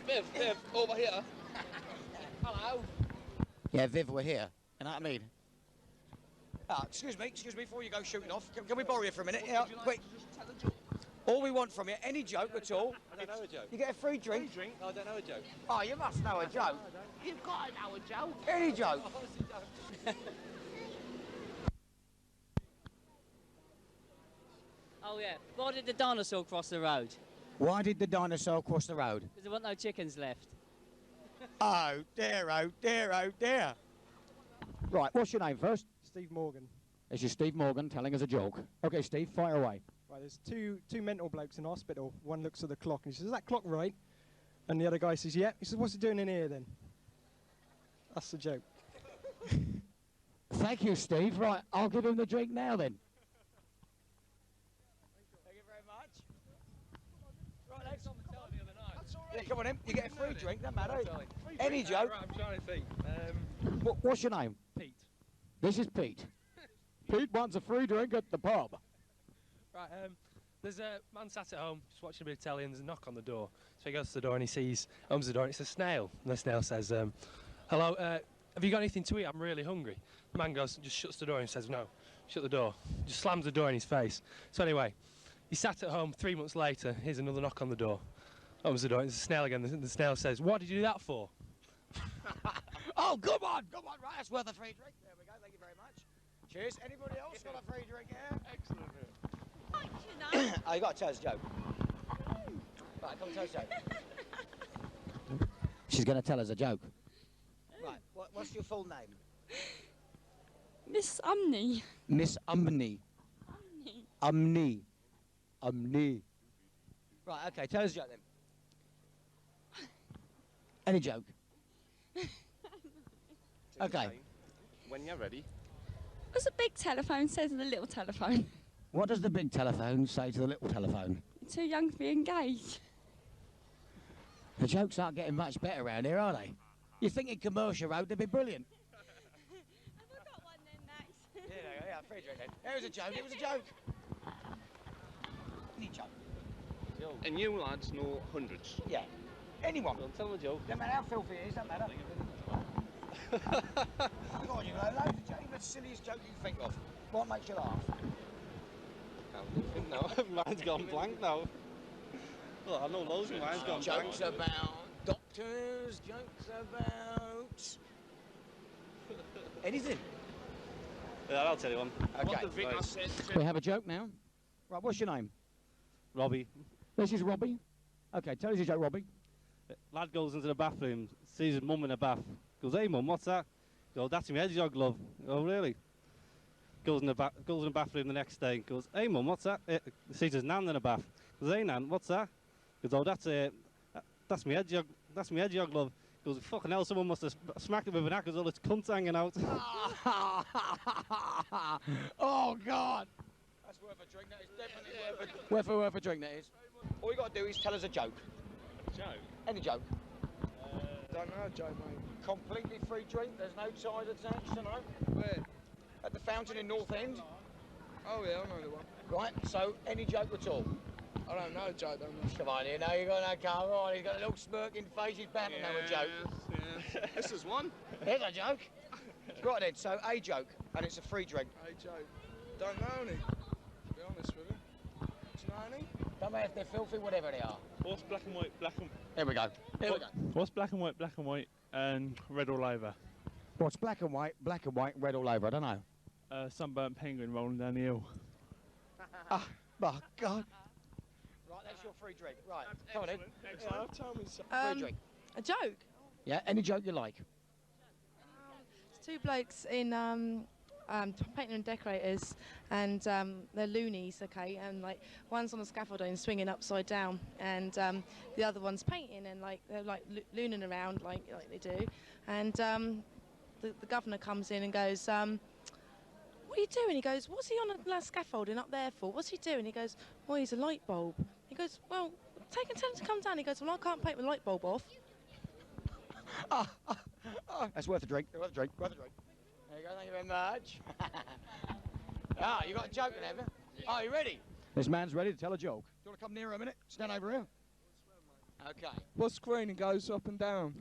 Viv, over here. Hello. Yeah, Viv, we're here. You know what I mean? Excuse me, before you go shooting off, can we borrow you for a minute? Yeah, quick. All we want from you, any joke at all. I don't know a joke. You get a free drink. Free drink? No, I don't know a joke. Oh, you must know a joke. No, I don't. You've got to know a joke. Any joke. Oh yeah. Why did the dinosaur cross the road? Why did the dinosaur cross the road? Because there weren't no chickens left. Oh dear, oh dear, oh dear. Right, what's your name first? Steve Morgan. This is Steve Morgan telling us a joke. Okay, Steve, fire away. Right, there's two mental blokes in hospital. One looks at the clock and he says, "Is that clock right?" And the other guy says, "Yeah." He says, "What's it doing in here then?" That's the joke. Thank you, Steve. Right, I'll give him the drink now then. Thank you very much. Right, lads. Yeah, come on in. You get a free drink, doesn't matter. Any joke. Right, I'm trying to think. What's your name? Pete. This is Pete. Pete wants a free drink at the pub. Right, there's a man sat at home just watching a bit of telly and there's a knock on the door. So he goes to the door and opens the door and it's a snail. And the snail says, "Hello, have you got anything to eat? I'm really hungry." The man goes and just shuts the door and says, "No, shut the door." Just slams the door in his face. So anyway, he sat at home 3 months later, here's another knock on the door. Opens the door and it's a snail again. The snail says, "What did you do that for?" Oh, come on, right, that's worth a free drink. There we go, thank you very much. Cheers. Anybody else got a free drink here? Excellent. Oh, you got to tell us a joke. Right, come tell us a joke. She's going to tell us a joke. Right, what's your full name? Miss Umney. Miss Umney. Umney. Umney. Right, okay, tell us a joke then. Any joke? Okay. When you're ready. What's a big telephone says to the little telephone? What does the big telephone say to the little telephone? You're too young to be engaged. The jokes aren't getting much better around here, are they? You think in Commercial Road they'd be brilliant? Have I got one then, Max? Yeah, free drink then. It was a joke, it was a joke. Any joke? And you lads know hundreds. Yeah. Anyone. Don't tell them a joke. Don't matter how filthy it is, don't matter. Go on, you know, loads of jokes. Even the silliest joke you can think of. What makes you laugh? Can't think now. Mine's gone blank now. Well, I know loads of mine's gone blank. Jokes about doctors, jokes about... anything. Yeah, I'll tell you one. Okay. We have a joke now. Right, what's your name? Robbie. This is Robbie. Okay, tell us your joke, Robbie. Lad goes into the bathroom, sees his mum in the bath. Goes, "Hey mum, what's that?" Goes, "That's my hedgehog glove." "Oh really?" Goes in the bathroom the next day. Goes, "Hey mum, what's that?" Sees his nan in the bath. Goes, "Hey nan, what's that?" Goes, "Oh, that's my hedgehog. That's my hedgehog glove." Goes, "Fucking hell, someone must have smacked it with an axe because all its cunt's hanging out." Oh God! That's worth a drink, that is definitely worth a drink, that is. All you got to do is tell us a joke. Joke? Any joke. Don't know a joke, mate. Completely free drink, there's no ties attached, you know. Where? At the fountain in North End. Oh yeah, I know the one. Right, so any joke at all? I don't know a joke, don't I? Come on, you know you got no come on, he's got a little smirking face, he's bound to know a joke. Yeah. This is one. Here's a joke. Right then, so a joke, and it's a free drink. A joke. Don't know any, to be honest with you. Do you know any? Don't matter if they're filthy, whatever they are. What's black and white, Here we go. What's black and white, and red all over? What's black and white, red all over? I don't know. Sunburnt penguin rolling down the hill. Oh my God! Right, that's your free drink. Right, come on in. Yeah, tell me something. Free drink. A joke? Yeah, any joke you like. It's two blokes in painting and decorators, and they're loonies, okay, and like one's on a scaffolding swinging upside down, and the other one's painting, and like they're like looning around like they do, and the governor comes in and goes, "What are you doing?" He goes, "What's he on the scaffolding up there for? What's he doing?" He goes, "Well, he's a light bulb." He goes, "Well, tell him to come down." He goes, "Well, I can't paint the light bulb off." That's worth a drink. Worth a drink. There you go, thank you very much. You got a joke then, have you? Oh, you ready? This man's ready to tell a joke. Do you want to come nearer a minute? Stand over here. Okay. What's green and goes up and down?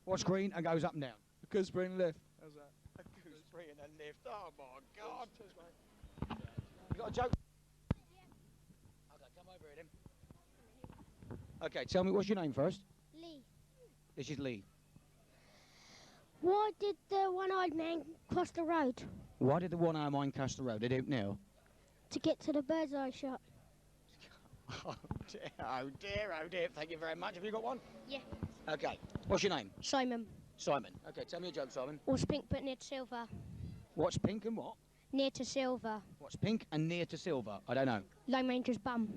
What's green and goes up and down? A gooseberry lift. How's that? A gooseberry and a lift. Oh my God. You got a joke? Okay, come over here then. Okay, tell me, what's your name first? Lee. This is Lee. Why did the one-eyed man cross the road? Why did the one-eyed man cross the road? I don't know. To get to the bird's eye shot. Oh dear, oh dear, oh dear. Thank you very much. Have you got one? Yeah. Okay. What's your name? Simon. Simon. Okay, tell me a joke, Simon. What's pink but near to silver? What's pink and what? Near to silver. What's pink and near to silver? I don't know. Lone Ranger's bum.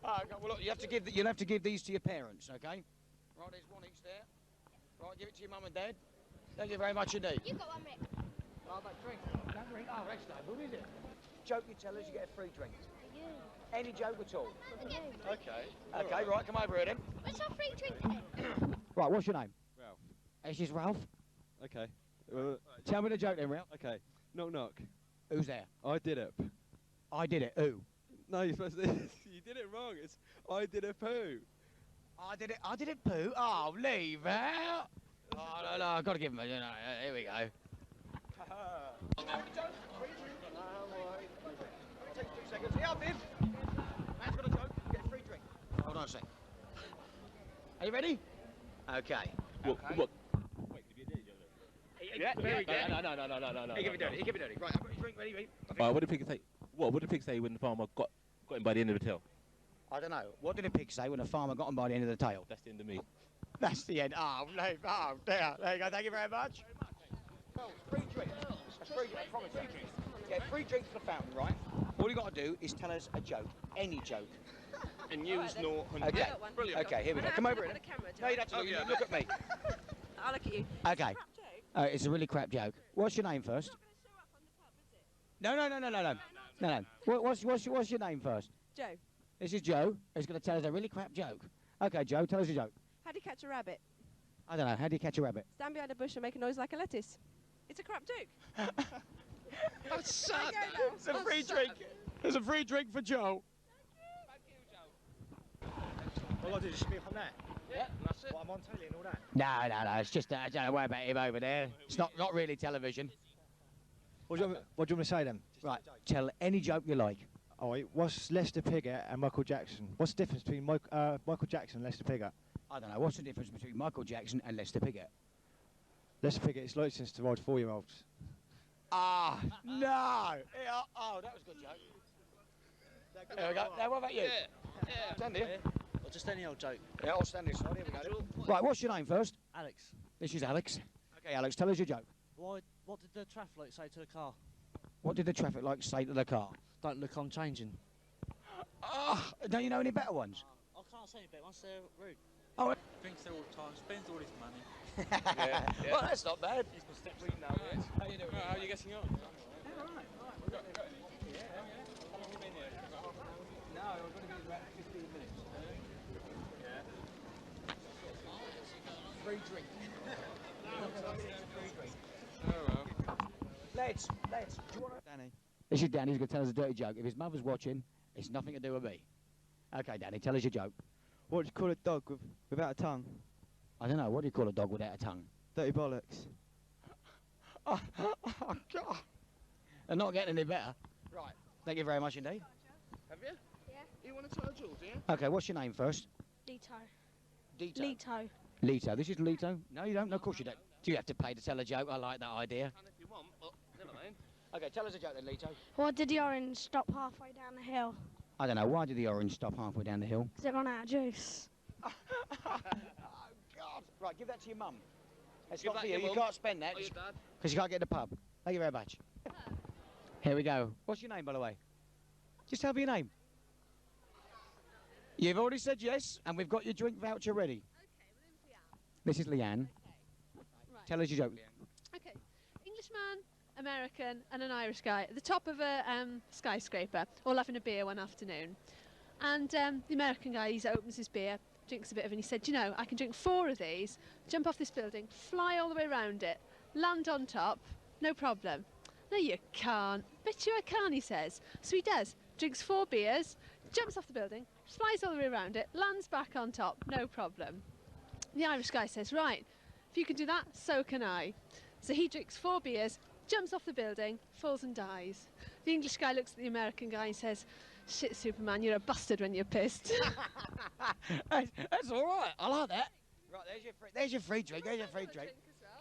Oh, okay, well, look, You'll have to give these to your parents, okay? right, there's one each there. Right, give it to your mum and dad. Thank you very much indeed. You got one, Rick. Oh, but drink. Don't drink. Oh, that's no good, is it? Joke you tell us, you get a free drink. Any joke at all? Okay. Okay, right, come over here then. What's our free drink then? Right, what's your name? Ralph. This is Ralph. Okay. Tell me the joke then, Ralph. Okay. Knock knock. Who's there? I did it. I did it. Who? No, you're supposed to. You did it wrong. It's I did a poo. I did it poo. Oh, leave out. Oh, no, I've got to give him a, here we go. Take 2 seconds. Yeah, Viv. Man's got a joke. Get a free drink. Hold on a sec. Are you ready? Okay. What? Yeah, very good. No. He can be dirty. He can be dirty. Right, I've got your drink ready, Viv. What did the pig say? What would the pig say when the farmer got him by the end of the tail? I don't know. What did a pig say when a farmer got him by the end of the tail? That's the end of me. That's the end. Oh, no. Oh, dear. There you go. Thank you very much. Well, free drink. That's free drink. I promise you. Yeah, free drink to the fountain, right? All you got to do is tell us a joke. Any joke. And use no. Okay. Brilliant. Okay, here we go. Come over here. No, you don't have to look at me. Look at me. I'll look at you. Okay. It's a really crap joke. What's your name first? No. What's your name first? Joe, This is Joe. He's going to tell us a really crap joke. Okay, Joe, tell us a joke. how do you catch a rabbit? I don't know. How do you catch a rabbit? Stand behind a bush and make a noise like a lettuce. It's a crap joke. That's sad. It's a free drink. There's a free drink for Joe. All I do is speak on that. Yeah, that's it. What I'm on telly and all that. No. It's just, I don't know, worry about him over there. It's not really television. What do you want me to say then? Right, tell any joke you like. All right, what's Lester Piggott and Michael Jackson? What's the difference between Michael Jackson and Lester Piggott? I don't know. What's the difference between Michael Jackson and Lester Piggott? Lester Piggott is licensed to ride 4-year-olds. Ah, no. Yeah, oh, that was a good joke. There we go. Now, what about you? Yeah. Stand here. Or just any old joke. Yeah, I'll stand this side. Here we go. Right, what's your name first? Alex, This is Alex. Okay, Alex, tell us your joke. what did the traffic light say to the car? What did the traffic light say to the car? Don't look, I'm changing. Ah, don't you know any better ones? I can't say any better ones, they're rude. Oh, Drinks there all the time, spends all his money. Yeah. Well, that's not bad. He's got steps leading now. How you doing? How are you getting on? No, I'm going to be about 15 minutes. Yeah. Free drink. Oh well. Lads, do you want to... Danny. this is Danny. He's going to tell us a dirty joke. If his mother's watching, it's nothing to do with me. Okay, Danny, tell us your joke. What do you call a dog without a tongue? I don't know. What do you call a dog without a tongue? Dirty bollocks. Oh, God. They're not getting any better. Right. Thank you very much indeed. Have you? Yeah. You want to tell a joke, do you? Okay, what's your name first? Lito. Dito. Lito. Lito. This is Lito? No, you don't. No, of course you don't. Do you have to pay to tell a joke? I like that idea. Can if you want, but never mind. Okay, tell us a joke then, Lito. Why did the orange stop halfway down the hill? I don't know. Why did the orange stop halfway down the hill? Because it ran out of juice. Oh, God. Right, give that to your mum. It's Give not that for you. your You mum. can't spend that Or your dad. Because you can't get in the pub. Thank you very much. Here we go. What's your name, by the way? Just tell me your name. You've already said yes, and we've got your drink voucher ready. This is Leanne. Right. Tell us your joke, Leanne. Okay. Englishman, American, and an Irish guy at the top of a skyscraper, all having a beer one afternoon. And the American guy, he opens his beer, drinks a bit of it, and he said, you know, I can drink 4 of these, jump off this building, fly all the way around it, land on top, no problem. No, you can't. Bet you I can, he says. So he does. Drinks 4 beers, jumps off the building, flies all the way around it, lands back on top, no problem. The Irish guy says, right, if you can do that, so can I. So he drinks 4 beers, jumps off the building, falls and dies. The English guy looks at the American guy and says, shit, Superman, you're a bastard when you're pissed. That's all right. I like that. Right, there's your free drink. There's your free drink.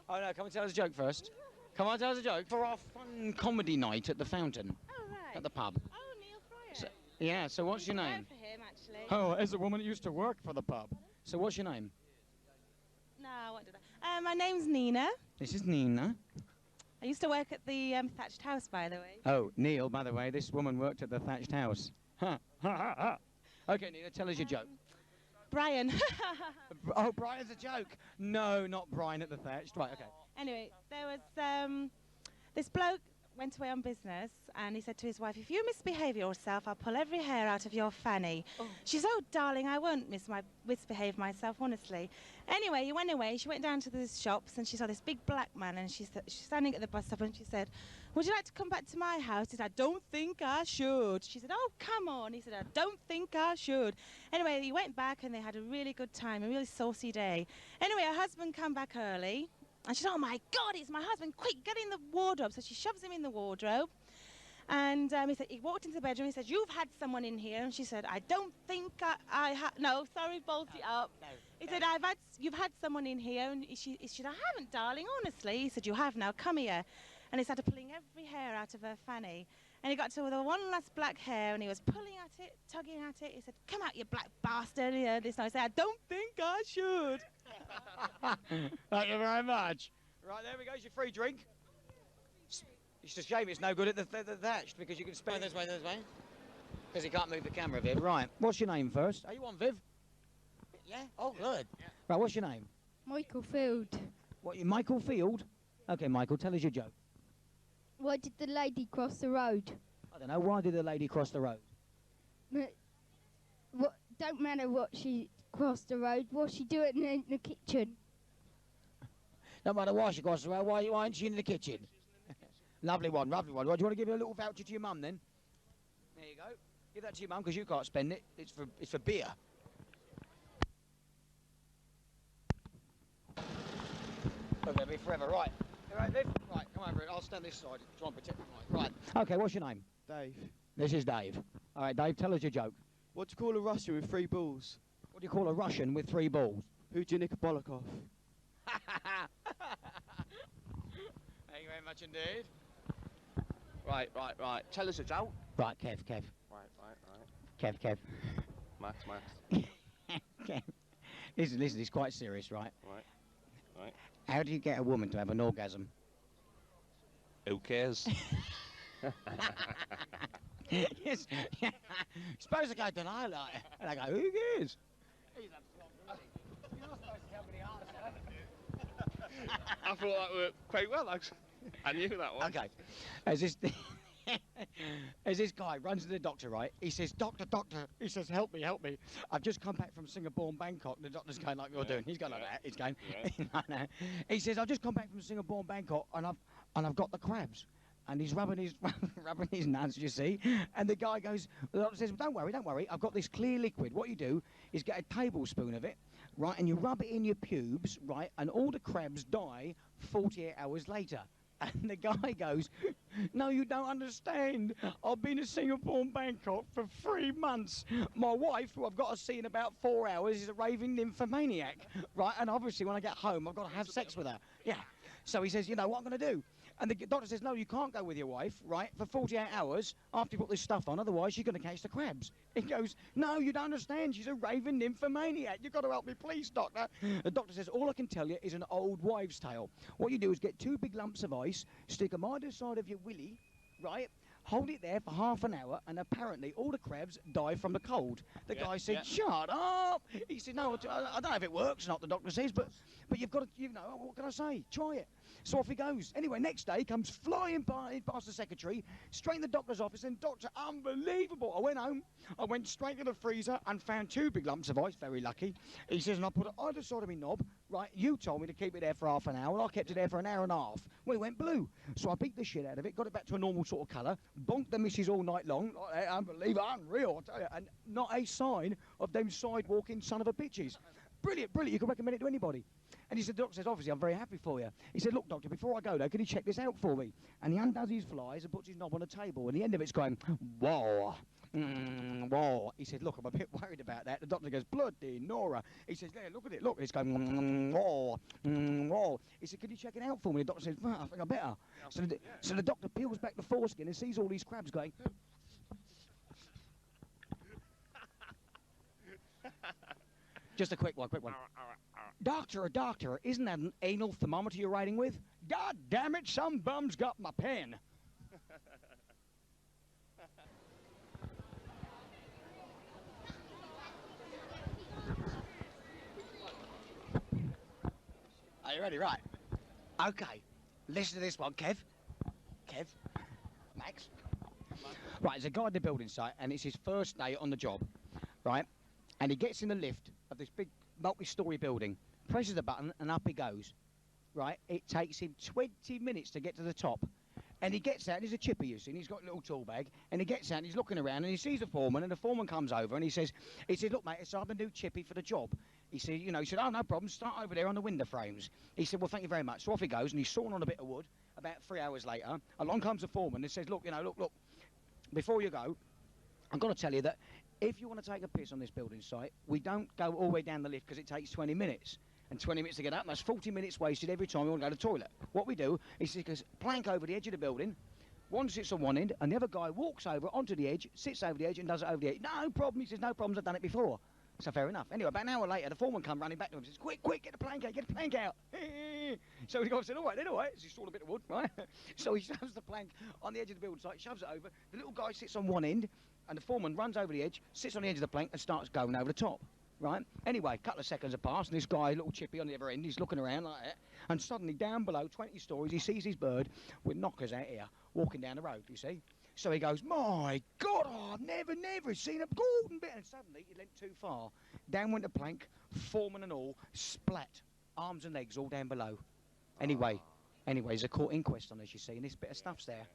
Oh no, come and tell us a joke first. Come on, tell us a joke for our fun comedy night at the Fountain. Oh, right. At the pub. Oh, Neil Fryer. So, yeah. So what's your name? For him, actually. Oh, as a woman that used to work for the pub. So what's your name? No, I won't do that. My name's Nina. This is Nina. I used to work at the thatched house, by the way. Oh, Neil, by the way, this woman worked at the thatched house. Ha, ha, ha, ha. Okay, Nina, tell us your joke. Brian. Oh, Brian's a joke. No, not Brian at the thatched. Right, okay. Anyway, there was this bloke went away on business, and he said to his wife, if you misbehave yourself, I'll pull every hair out of your fanny. Oh. She said, oh, darling, I won't misbehave myself, honestly. Anyway, he went away. She went down to the shops, and she saw this big black man, and she's standing at the bus stop, and she said, would you like to come back to my house? He said, I don't think I should. She said, oh, come on. He said, I don't think I should. Anyway, he went back, and they had a really good time, a really saucy day. Anyway, her husband came back early. And she said, oh, my God, it's my husband. Quick, get in the wardrobe. So she shoves him in the wardrobe. And he walked into the bedroom. He said, you've had someone in here. And she said, I don't think I have. No, sorry, balls it up. No, he said, you've had someone in here. And she said, I haven't, darling, honestly. He said, you have now. Come here. And he started pulling every hair out of her fanny. And he got to the one last black hair, and he was pulling at it, tugging at it. He said, come out, you black bastard. This night. I said, I don't think I should. Thank you very much. Right, there we go. It's your free drink. It's a shame it's no good at the thatched, because you can spend this way, because he can't move the camera, Viv. Right, what's your name first? Are you on, Viv? Yeah? Oh, good. Yeah. Right, what's your name? Michael Field. What, you Michael Field? Okay, Michael, tell us your joke. Why did the lady cross the road? I don't know. Why did the lady cross the road? Don't matter what she crossed the road. What's she doing in the kitchen? No matter why she crossed the road, why isn't she in the kitchen? Lovely one, lovely one. Well, do you want to give a little voucher to your mum then? There you go. Give that to your mum because you can't spend it. It's for beer. Okay, be forever. Right. All right, Viv? Right, come over it. I'll stand this side. Try and protect the mic. Right. Okay, what's your name? Dave. This is Dave. All right, Dave, tell us your joke. What do you call a Russian with 3 balls? What do you call a Russian with 3 balls? Who do you nick a bollock off? Thank you very much indeed. Right. Tell us a joke. Right, Kev. Right. Kev. Max. Kev. Listen, it's quite serious, right? Right. How do you get a woman to have an orgasm? Who cares? Yes. Suppose I go, don't I, like? And I go, who cares? I thought that worked quite well, actually. I knew that one. Okay. As this guy runs to the doctor, right? He says, doctor. He says, help me. I've just come back from Singapore and Bangkok. The doctor's going like you're doing. He's going like that. He's going. No. He says, I've just come back from Singapore and Bangkok, and I've got the crabs. And he's rubbing his nuts, you see. And the guy goes, the doctor says, don't worry. I've got this clear liquid. What you do is get a tablespoon of it, right, and you rub it in your pubes, right, and all the crabs die 48 hours later. And the guy goes, no, you don't understand. I've been to Singapore and Bangkok for 3 months. My wife, who I've got to see in about 4 hours, is a raving nymphomaniac, right? And obviously when I get home, I've got to have sex with her. Yeah. So he says, you know, what I'm going to do? And the doctor says, no, you can't go with your wife, right, for 48 hours after you put this stuff on, otherwise you're going to catch the crabs. He goes, no, you don't understand. She's a raving nymphomaniac. You've got to help me, please, doctor. The doctor says, all I can tell you is an old wives' tale. What you do is get 2 big lumps of ice, stick them either side of your willy, right, hold it there for half an hour, and apparently all the crabs die from the cold. The guy said, shut up. He said, no, I don't know if it works or not, the doctor says, but you've got to, you know, what can I say? Try it. So off he goes. Anyway, next day, he comes flying past the secretary, straight in the doctor's office, and doctor, unbelievable. I went home, I went straight to the freezer and found 2 big lumps of ice, very lucky. He says, and I put it either side of me knob, right, you told me to keep it there for half an hour, I kept it there for an hour and a half. Well, it went blue. So I beat the shit out of it, got it back to a normal sort of colour, bonked the missus all night long, like that, unbelievable, unreal, I tell you, and not a sign of them sidewalking son of a bitches. Brilliant, brilliant, you can recommend it to anybody. And he said, the doctor says, obviously, I'm very happy for you. He said, look, doctor, before I go, though, can you check this out for me? And he undoes his flies and puts his knob on the table, and the end of it's going, whoa, whoa. He said, look, I'm a bit worried about that. The doctor goes, bloody Nora. He says, there, look at it, look. It's going, whoa, whoa. He said, can you check it out for me? The doctor says, well, I think I better. So the doctor peels back the foreskin and sees all these crabs going, just a quick one, quick one. Doctor, isn't that an anal thermometer you're writing with? God damn it, some bum's got my pen. Are you ready? Right. Okay. Listen to this one, Kev. Max. Right, there's a guy at the building site, and it's his first day on the job, right? And he gets in the lift of this big multi-storey building, presses the button, and up he goes. Right? It takes him 20 minutes to get to the top. And he gets out, he's a chipper, you see, and he's got a little tool bag, and he gets out, and he's looking around, and he sees the foreman, and the foreman comes over, and he says, look, mate, it's I'm the new chippy for the job. He said, he said, oh, no problem, start over there on the window frames. He said, well, thank you very much. So off he goes, and he's sawing on a bit of wood. About 3 hours later, along comes the foreman, and says, look, look, before you go, I've got to tell you that if you want to take a piss on this building site, we don't go all the way down the lift because it takes 20 minutes. And 20 minutes to get up, and that's 40 minutes wasted every time we want to go to the toilet. What we do is stick a plank over the edge of the building, one sits on one end, and the other guy walks over onto the edge, sits over the edge, and does it over the edge. No problem, he says, no problems, I've done it before. So fair enough. Anyway, about an hour later, the foreman come running back to him and says, quick, get the plank out. So the guy said, all right. So he sawed a bit of wood, right? So he shoves the plank on the edge of the building site, shoves it over, the little guy sits on one end, and the foreman runs over the edge, sits on the edge of the plank, and starts going over the top. Right? Anyway, a couple of seconds have passed, and this guy, little chippy on the other end, he's looking around like that, and suddenly down below, 20 stories, he sees his bird with knockers out here, walking down the road, you see? So he goes, my God, I've never seen a golden bit, and suddenly he leant too far. Down went the plank, foreman and all, splat, arms and legs all down below. Anyway, there's a court inquest on this, you see, and this bit of stuff's there.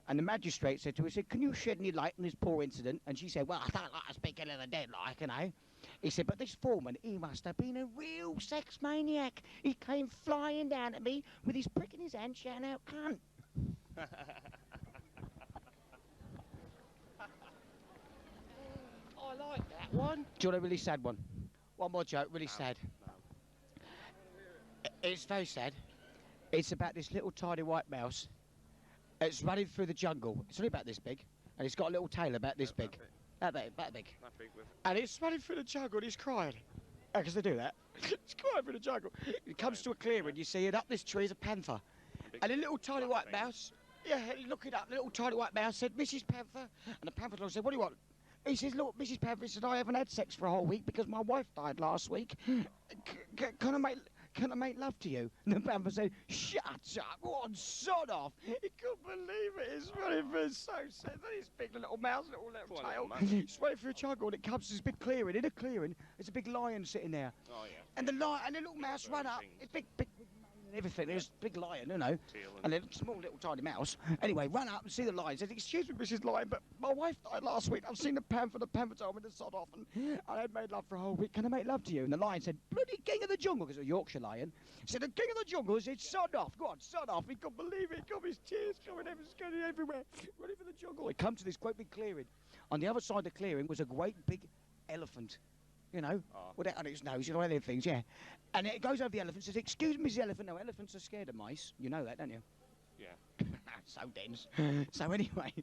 And the magistrate said to her, he said, can you shed any light on this poor incident? And she said, well, I don't like to speak ill of the dead, like, you know. He said, but this foreman, he must have been a real sex maniac. He came flying down at me with his prick in his hand, shouting out, cunt. I like that one. Do you want a really sad one? One more joke, really sad. It's very sad. It's about this little tiny white mouse. It's running through the jungle. It's only about this big, and it's got a little tail about this big. That big. And it's running through the jungle and he's crying. How can they do that? It's crying through the jungle. It comes to a clearing, you see, and up this tree is a panther. And a little tiny white mouse, looking up, the little tiny white mouse said, Mrs. Panther. And the panther said, what do you want? He says, look, Mrs. Panther, he said, I haven't had sex for a whole week because my wife died last week. Can I make love to you? And the panther said, shut up, what, sod off. He couldn't believe it, it's running for so sad. Then his big little mouse, little tail, it's running through a jungle and it comes to this big clearing. In a clearing, there's a big lion sitting there. Oh, yeah. And the little mouse run up, it's big and everything, there's a big lion, you know, and a small little tiny mouse. Anyway, run up and see the lion, says, excuse me, Mrs. Lion, but my wife died last week. I've seen the panther told me to sod off, and I had made love for a whole week. Can I make love to you? And the lion said, bloody king of the jungle, because it was a Yorkshire lion, said, the king of the jungle said, sod off, go on, sod off. He couldn't believe it, got his tears going everywhere, running for the jungle. He come to this great big clearing. On the other side of the clearing was a great big elephant. You know, without on its nose, you know, other things, yeah. And it goes over the elephant and says, excuse me, Mrs. Elephant. No, elephants are scared of mice. You know that, don't you? Yeah. So dense. So anyway,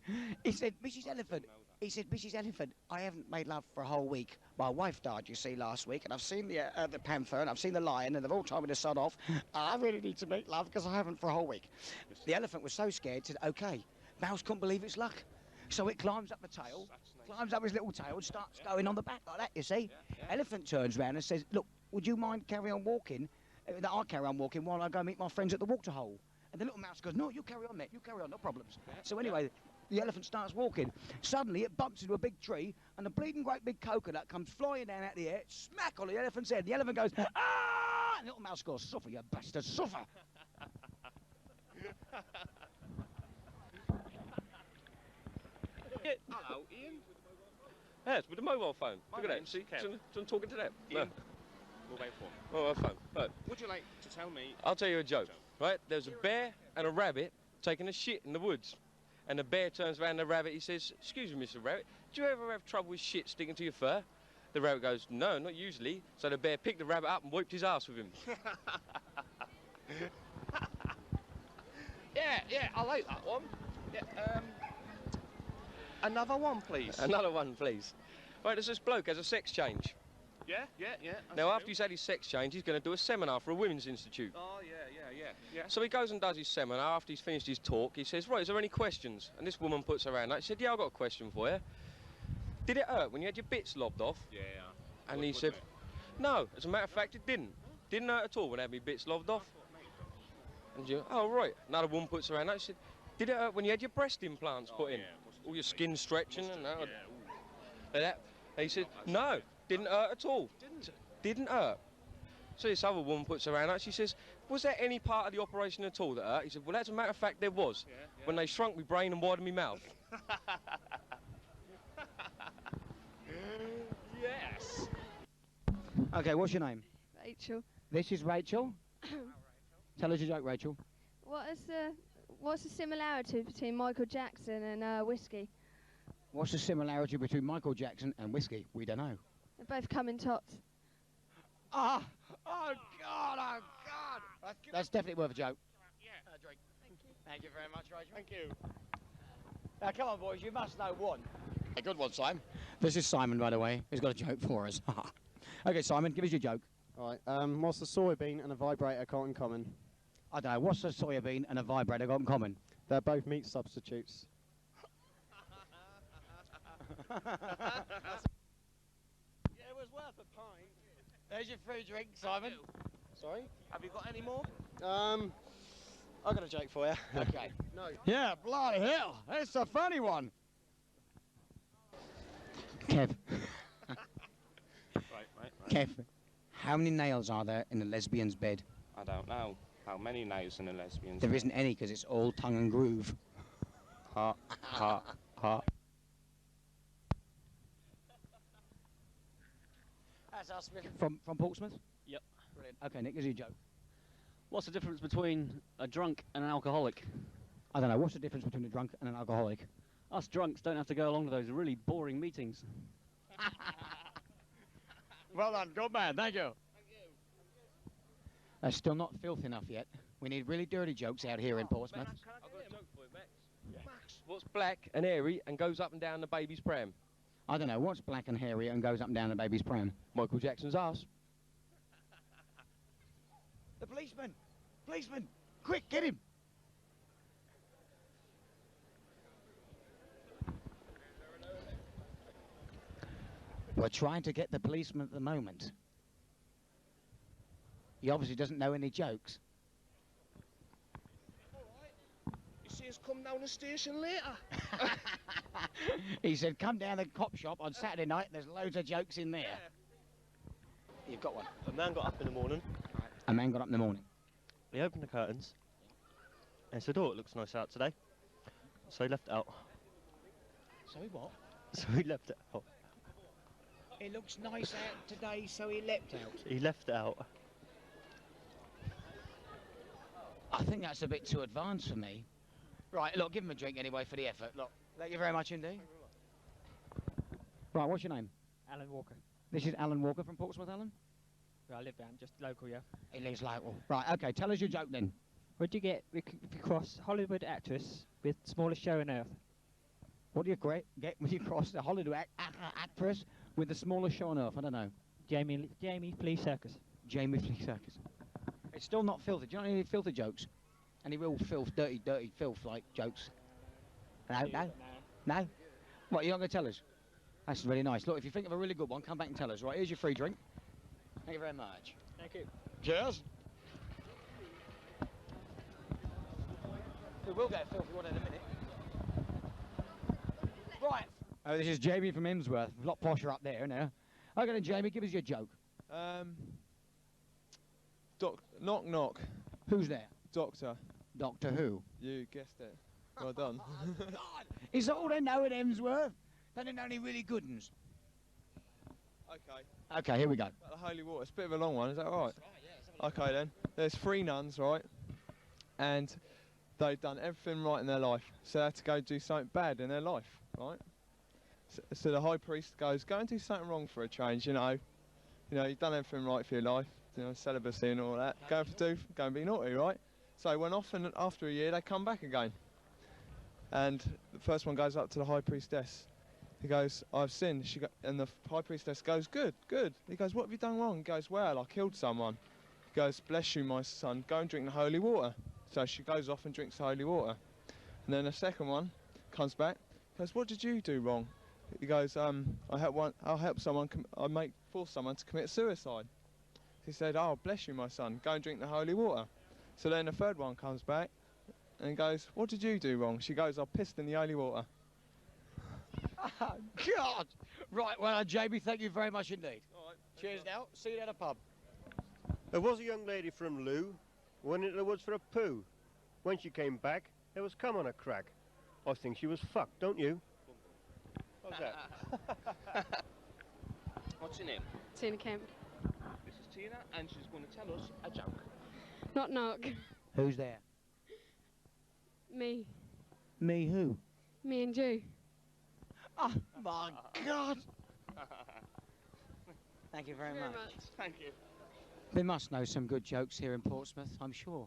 he said, Mrs. Elephant. He said, Mrs. Elephant, I haven't made love for a whole week. My wife died, you see, last week, and I've seen the panther, and I've seen the lion, and they've all told me to sod off. I really need to make love because I haven't for a whole week. The elephant was so scared, said, okay. Mouse couldn't believe its luck. So it climbs up the tail, climbs up his little tail and starts going on the back like that, you see. Elephant turns round and says, look, would you mind carry on walking that I carry on walking while I go meet my friends at the waterhole. And the little mouse goes, no, you carry on, mate, you carry on, no problems. So anyway, the elephant starts walking. Suddenly it bumps into a big tree, and a bleeding great big coconut comes flying down out of the air, smack on the elephant's head. The elephant goes, ah! And the little mouse goes, suffer, you bastard, suffer. Hello, Ian. Yes, with a mobile phone. Look at that. See, I'm talking to that. Ian. Mobile phone. Mobile phone. Right. Would you like to tell me? I'll tell you a joke. Right? There's a bear and a rabbit taking a shit in the woods. And the bear turns around the rabbit, he says, excuse me, Mr. Rabbit, do you ever have trouble with shit sticking to your fur? The rabbit goes, no, not usually. So the bear picked the rabbit up and wiped his ass with him. Yeah, I like that one. Yeah, another one, please. Another one, please. Right, there's this bloke has a sex change. Yeah. Now, after he's had his sex change, he's going to do a seminar for a women's institute. Oh, yeah. So he goes and does his seminar. After he's finished his talk, he says, right, is there any questions? And this woman puts her hand up. She said, yeah, I've got a question for you. Did it hurt when you had your bits lobbed off? Yeah. And he said, no, as a matter of fact, it didn't. Didn't hurt at all when I had my bits lobbed off. And you, oh, right. Another woman puts her hand up. She said, did it hurt when you had your breast implants put in? All your skin stretching and that. Like that. And he said, no, didn't hurt at all. Didn't hurt. So this other woman puts her hand up. She says, was there any part of the operation at all that hurt? He said, well, as a matter of fact, there was. When they shrunk my brain and widened my mouth. Yes. Okay, what's your name? Rachel. This is Rachel. Tell us your joke, Rachel. What's the similarity between Michael Jackson and whiskey? What's the similarity between Michael Jackson and whiskey? We don't know. They both come in tots. Oh God. That's definitely worth a joke. Yeah. Drink. Thank you. Thank you very much, Rachel. Thank you. Now, come on, boys, you must know one. A good one, Simon. This is Simon, by the way. He's got a joke for us. Okay, Simon, give us your joke. All right. What's a soybean and a vibrator got in common? I don't know. What's a soybean and a vibrator got in common? They're both meat substitutes. Yeah, it was worth a pint. There's your free drink, Simon. Sorry? Have you got any more? I've got a joke for you. Okay. No. Yeah, bloody hell. It's a funny one. Kev. Right. Kev, how many nails are there in a lesbian's bed? I don't know. How many nails in a lesbian's There isn't any because it's all tongue and groove. Ha. That's us from Portsmouth? Yep. Brilliant. Okay, Nick, here's your joke. What's the difference between a drunk and an alcoholic? I don't know. What's the difference between a drunk and an alcoholic? Us drunks don't have to go along to those really boring meetings. Well done. Good man. Thank you. That's still not filth enough yet. We need really dirty jokes out here in Portsmouth. I've got a joke for you, Max. Yeah. Max, what's black and hairy and goes up and down the baby's pram? I don't know. What's black and hairy and goes up and down the baby's pram? Michael Jackson's ass. The policeman! Policeman! Quick, get him! We're trying to get the policeman at the moment. He obviously doesn't know any jokes. He says come down the station later. He said, come down the cop shop on Saturday night, there's loads of jokes in there. Yeah. You've got one. A man got up in the morning. A man got up in the morning. He opened the curtains and said, oh, it looks nice out today. So he left it out. So he what? So he left it out. It looks nice out today, so he leapt out. He left it out. I think that's a bit too advanced for me. Right, look, give him a drink anyway for the effort. Look, thank you very much indeed. Right, what's your name? Alan Walker. This is Alan Walker from Portsmouth, Alan? I live down, just local, yeah. He lives local. Right, okay, tell us your joke then. What do you get if you cross Hollywood actress with smallest show on earth? What do you get when you cross the Hollywood actress with the smallest show on earth? I don't know. Jamie Flea Circus. Jamie Flea Circus. It's still not filthy. Do you know any filthy jokes? Any real filth, dirty filth like jokes? No? What, you're not going to tell us? That's really nice. Look, if you think of a really good one, come back and tell us. Right, here's your free drink. Thank you very much. Thank you. Cheers. We will get a filthy one in a minute. Right. Oh, this is Jamie from Hemsworth. A lot posher up there now. Okay then, Jamie, give us your joke. Knock knock. Who's there? Doctor. Doctor who? You guessed it. Well done. Is that all they know at Hemsworth? They don't know any really good ones. Okay. Okay, here we go. About the holy water. It's a bit of a long one, is that right? Okay then. There's 3 nuns, right? And they've done everything right in their life. So they had to go do something bad in their life, right? So the high priest goes, go and do something wrong for a change, you know. You know, you've done everything right for your life, you know, celibacy and all that. Go and be naughty, right? So they went off, and after a year they come back again. And the first one goes up to the high priestess. He goes, I've sinned. And the high priestess goes, good, good. He goes, what have you done wrong? He goes, well, I killed someone. He goes, bless you, my son, go and drink the holy water. So she goes off and drinks the holy water. And then the second one comes back, goes, what did you do wrong? He goes, I'll help someone, force someone to commit suicide. He said, oh, bless you, my son, go and drink the holy water. So then the third one comes back and he goes, what did you do wrong? She goes, I pissed in the holy water. Oh, God! Right, well, Jamie, thank you very much indeed. All right. Cheers now. See you at a pub. There was a young lady from Lou, went into the woods for a poo. When she came back, there was cum on her crack. I think she was fucked, don't you? What's that? What's your name? Tina Kemp. This is Tina, and she's going to tell us a joke. Knock knock. Who's there? Me. Me who? Me and you. Oh, my God! Thank you very much. Thank you. They must know some good jokes here in Portsmouth, I'm sure.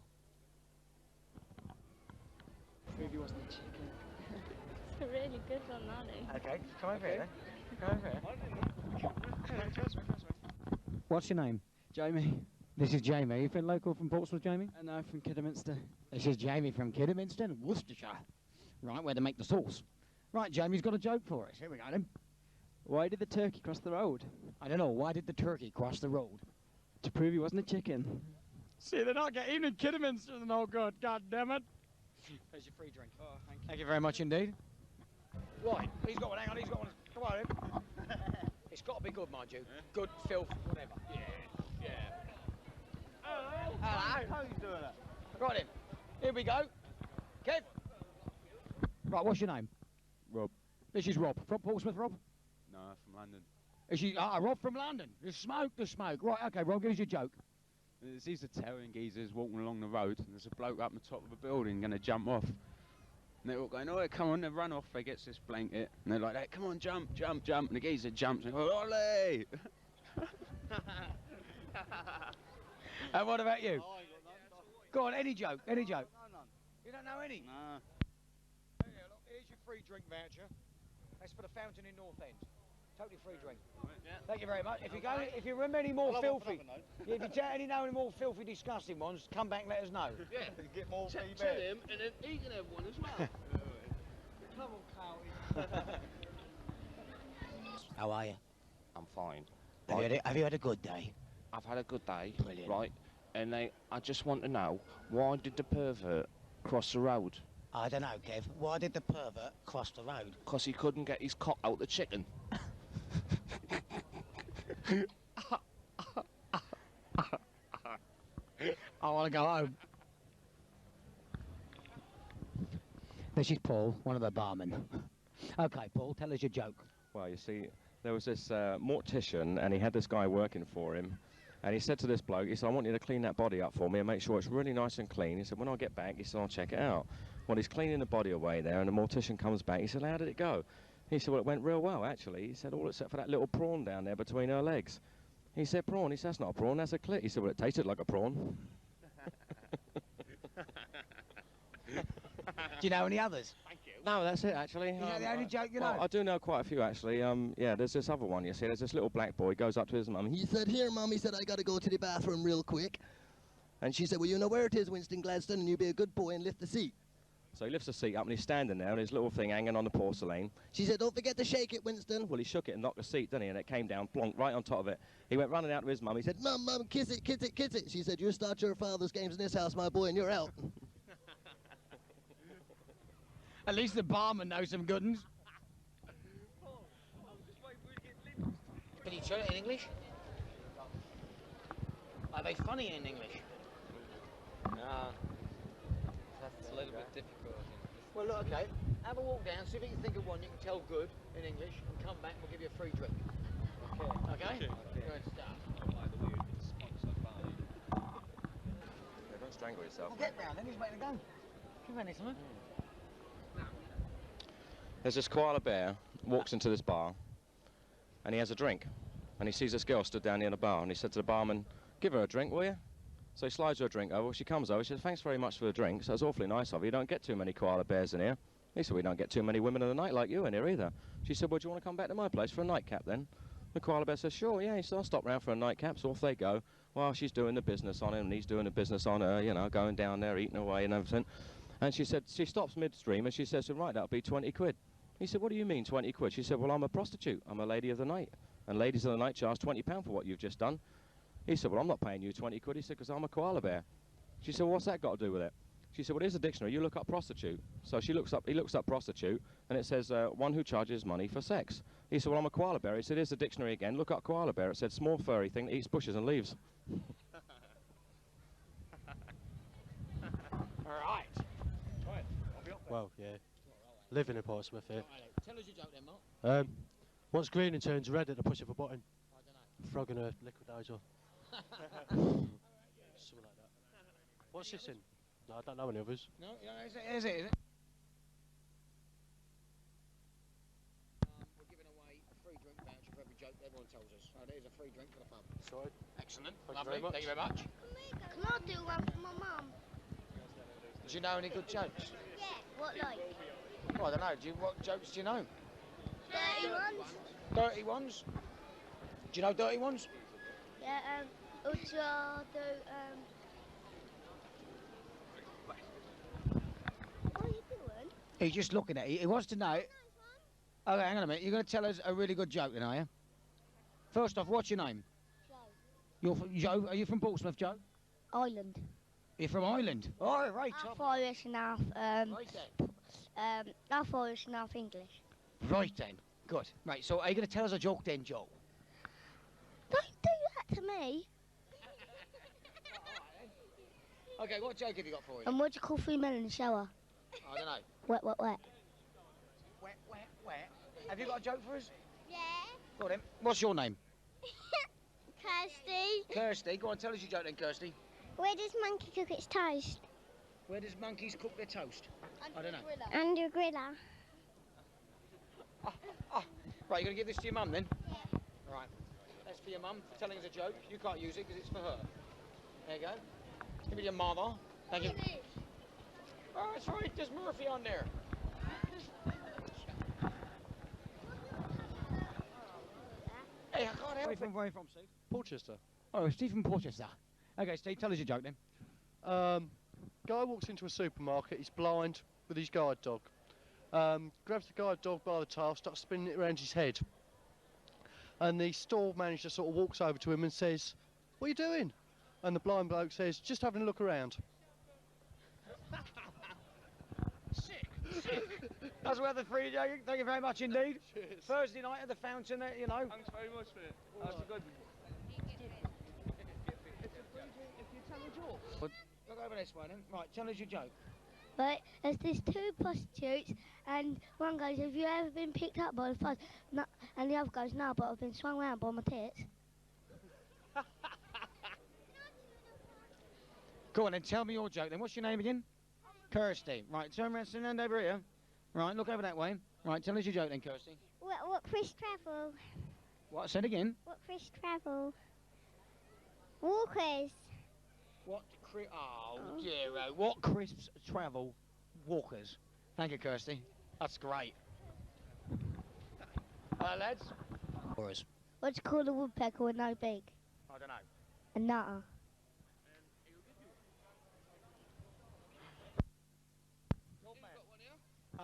Maybe it wasn't a chicken. It's a really good one, Nanny. Okay, come over here then. Come over here. What's your name? Jamie. This is Jamie. Are you from local from Portsmouth, Jamie? No, from Kidderminster. This is Jamie from Kidderminster, Worcestershire. Right, where they make the sauce. Right, Jamie's got a joke for us. Here we go then. Why did the turkey cross the road? I don't know. Why did the turkey cross the road? To prove he wasn't a chicken. See, they're not getting even in Kidderminster and all good. God damn it. There's your free drink. Oh, thank you very much indeed. Right, he's got one. Hang on, he's got one. Come on, in. It's got to be good, mind you. Good, filth, whatever. Yeah. Hello. How are you doing that? Right then. Here we go. Kev. Right, what's your name? Rob. This is Rob. From Portsmouth, Rob? No, from London. Is she, Rob from London. The smoke. Right, okay, Rob, give us your joke. There's these Italian geezers walking along the road, and there's a bloke up the top of a building going to jump off. And they're all going, oh, come on, they run off, they get this blanket, and they're like, hey, come on, jump, jump, jump, and the geezer jumps, and goes, ole! And what about you? Oh, go on, any joke, any joke. No, none. You don't know any? Nah. Yeah, look, here's your free drink voucher. That's for the fountain in North End. Totally free drink. Yeah. Thank you very much. If you remember any more filthy, if you know any more filthy, disgusting ones, come back and let us know. Yeah. Get more tell him, and then he can have one as well. Come on, Carly. How are you? I'm fine. Have you had a good day? I've had a good day. Brilliant. Right, and I just want to know, why did the pervert cross the road? I don't know, Kev. Why did the pervert cross the road? Because he couldn't get his cock out the chicken. I want to go home. This is Paul, one of the barmen. Okay, Paul, tell us your joke. Well, you see, there was this mortician, and he had this guy working for him, and he said to this bloke, he said, I want you to clean that body up for me and make sure it's really nice and clean. He said, when I get back, he said, I'll check it out. Well, he's cleaning the body away there, and the mortician comes back. He said, how did it go? He said, well, it went real well, actually. He said, all except for that little prawn down there between her legs. He said, prawn? He said, that's not a prawn, that's a clit. He said, well, it tasted like a prawn. Do you know any others? Thank you. No, that's it, actually. Is that the only joke you know? Well, I do know quite a few, actually. Yeah, there's this other one, you see. There's this little black boy, goes up to his mum. He said, here, Mum, he said, I got to go to the bathroom real quick. And she said, well, you know where it is, Winston Gladstone, and you be a good boy and lift the seat. So he lifts the seat up, and he's standing there, and his little thing hanging on the porcelain. She said, don't forget to shake it, Winston. Well, he shook it and knocked the seat, didn't he? And it came down, plonk, right on top of it. He went running out to his mum. He said, Mum, Mum, kiss it, kiss it, kiss it. She said, you start your father's games in this house, my boy, and you're out. At least the barman knows some good ones. Can you tell it in English? Are they funny in English? Nah, that's a little bit difficult. Well, look, okay. Have a walk down, see if you can think of one you can tell good in English, and come back and we'll give you a free drink. Okay? Good stuff. Don't strangle yourself. Well, get round then, he's making a go. Give me something. There's this koala bear walks into this bar and he has a drink and he sees this girl stood down near the bar and he said to the barman, give her a drink, will you? So he slides her a drink over. She comes over, she says, thanks very much for the drink. So it's awfully nice of you. You don't get too many koala bears in here. He said, we don't get too many women in the night like you in here either. She said, well, do you want to come back to my place for a nightcap then? The koala bear says, sure, yeah. He said, I'll stop round for a nightcap. So off they go. Well, she's doing the business on him and he's doing the business on her, you know, going down there, eating away and everything. And she said, she stops midstream and she says to him, right, that'll be 20 quid. He said, what do you mean 20 quid? She said, well, I'm a prostitute. I'm a lady of the night. And ladies of the night charge £20 for what you've just done. He said, well, I'm not paying you 20 quid. He said, because I'm a koala bear. She said, well, what's that got to do with it? She said, well, here's a dictionary. You look up prostitute. So he looks up prostitute, and it says, one who charges money for sex. He said, well, I'm a koala bear. He said, here's the dictionary again. Look up koala bear. It said, small furry thing that eats bushes and leaves. All right. Well, yeah. Living in Portsmouth here. Tell us your joke then, Mark. What's green and turns red at the push of a button? I don't know. Frog and a liquidizer. Something like that. What's this in? No, I don't know any others. No, is it? We're giving away a free drink voucher for every joke everyone tells us. So there's a free drink for the pub. Sorry. Excellent. Thank Lovely. you very much. Thank you very much. Can I do one for my mum? Do you know any good jokes? Yeah. What like? Well, I don't know. What jokes do you know? Dirty ones? Dirty ones? Do you know dirty ones? Yeah, Ultra, what are you doing? He's just looking at it. He wants to know. Okay, hang on a minute. You're going to tell us a really good joke then, are you? First off, what's your name? Joe. You're from, Joe? Are you from Portsmouth, Joe? Ireland. You're from Ireland? Oh, right. Half Irish and half, half Irish and half English. Right then. Good. Right, so are you going to tell us a joke then, Joe? Don't do that to me. Okay, what joke have you got for us? And what do you call 3 men in the shower? I don't know. Wet, wet, wet. Wet, wet, wet. Have you got a joke for us? Yeah. Go on then. What's your name? Kirsty. Kirsty. Go on, tell us your joke then, Kirsty. Where does monkey cook its toast? Where does monkeys cook their toast? I don't know. Under a griller. Right, you're going to give this to your mum then? Yeah. Right. That's for your mum, telling us a joke. You can't use it because it's for her. There you go. Give it to your mother. Thank you. Oh, that's right. There's Murphy on there. Hey, I can't help Where it. are you from, Steve? Porchester. Oh, Steve from Portsmouth. Okay, Steve, tell us your joke then. Guy walks into a supermarket, he's blind, with his guide dog. Grabs the guide dog by the tail, starts spinning it around his head. And the store manager sort of walks over to him and says, what are you doing? And the blind bloke says, just having a look around. Sick. That's worth the free joke. Thank you very much indeed. Cheers. Thursday night at the fountain there, you know. Thanks very much for it. That's a good Look over this way then. Right, tell us your joke. Right, there's these 2 prostitutes, and one goes, have you ever been picked up by the fuzz? No, and the other goes, no, but I've been swung round by my tits. Go on then, tell me your joke then. What's your name again? Kirsty. Right, turn around, stand over here. Right, look over that way. Right, tell us your joke then, Kirsty. What Chris travel? What? Say it again. What Chris travel? Walkers. What dear, what crisps travel walkers? Thank you, Kirsty. That's great. Lads? What do you call a woodpecker with no beak? I don't know. A nutter.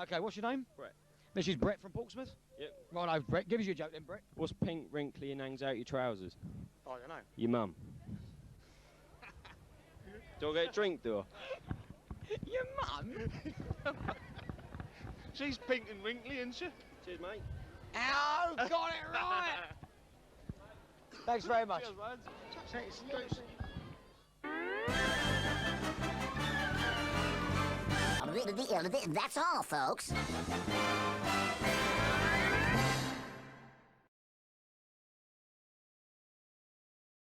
Okay, what's your name? Brett. This is Brett from Portsmouth? Yep. Righto, Brett. Give us your joke then, Brett. What's pink, wrinkly, and hangs out your trousers? I don't know. Your mum. Do I get a drink, do I? Your mum? She's pink and wrinkly, isn't she? Cheers, mate. Ow, got it right! Thanks very much. That's all, folks.